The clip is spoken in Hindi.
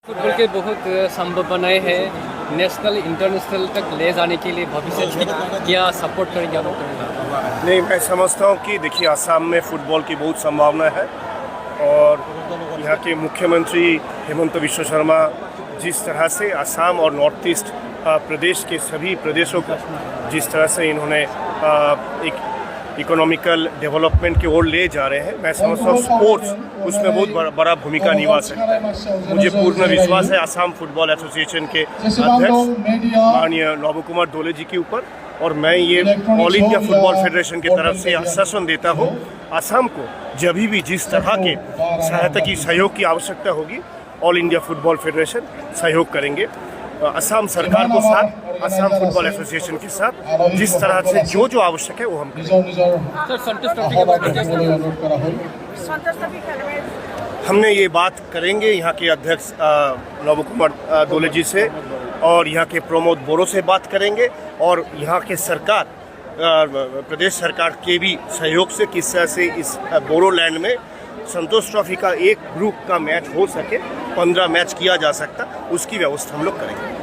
फुटबॉल के बहुत संभावनाएं हैं, नेशनल इंटरनेशनल तक ले जाने के लिए भविष्य में क्या सपोर्ट करेंगे आप? नहीं, मैं समझता हूँ कि देखिए आसाम में फुटबॉल की बहुत संभावना है और यहाँ के मुख्यमंत्री हेमंत बिश्व शर्मा जिस तरह से आसाम और नॉर्थ ईस्ट प्रदेश के सभी प्रदेशों को जिस तरह से इन्होंने एक इकोनॉमिकल डेवलपमेंट की ओर ले जा रहे हैं, मैं समझता हूँ स्पोर्ट्स उसमें बहुत बड़ा भूमिका निभा सकता है। मुझे पूर्ण विश्वास है आसाम फुटबॉल एसोसिएशन के अध्यक्ष माननीय नवो कुमार दोले जी के ऊपर, और मैं ये ऑल इंडिया फुटबॉल फेडरेशन की तरफ से आश्वासन देता हूँ आसाम को जब भी जिस तरह के सहायता की सहयोग की आवश्यकता होगी ऑल इंडिया फुटबॉल फेडरेशन सहयोग करेंगे। असम सरकार को साथ, असम फुटबॉल एसोसिएशन के साथ जिस तरह से जो आवश्यक है वो हम हमने ये बात करेंगे यहाँ के अध्यक्ष नवो कुमार दोले जी से और यहाँ के प्रमोद बोरो से बात करेंगे और यहाँ के सरकार प्रदेश सरकार के भी सहयोग से किस तरह से इस बोरोलैंड में संतोष ट्रॉफी का एक ग्रुप का मैच हो सके, 15 मैच किया जा सकता, उसकी व्यवस्था हम लोग करेंगे।